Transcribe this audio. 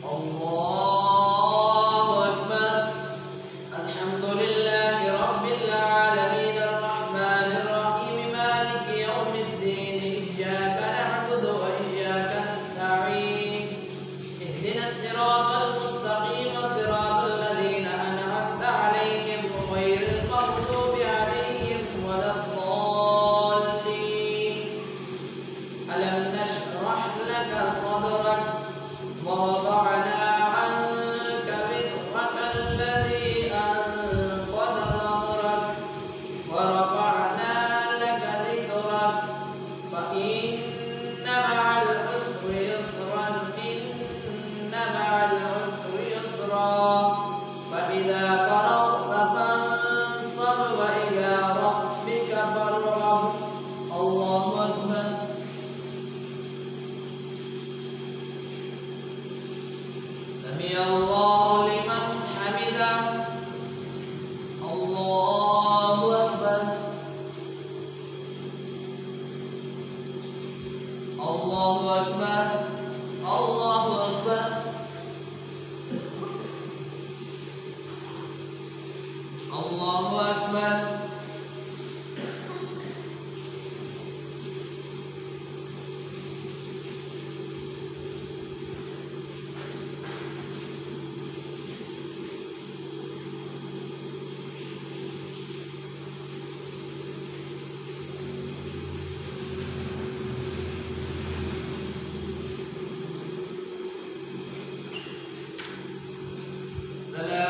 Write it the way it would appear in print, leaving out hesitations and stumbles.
الله أكبر. الحمد لله رب العالمين الرحمن الرحيم مالك يوم الدين إياك نعبد وإياك نستعين اهدنا الصراط المستقيم صراط الذين أنعمت عليهم غير المغضوب عليهم ولا الضالين. ألم نشرح لك صدرك ووضعنا عنك وزرك الذي أنقض ظهرك ورفعنا لك ذكرك فإن مع العسر يسرا إن مع العسر يسرا فإذا فرغت فانصب وإلى ربك فارغب. الله أكبر. سمع الله لمن حمده. الله أكبر. الله أكبر. الله أكبر. الله أكبر. السلام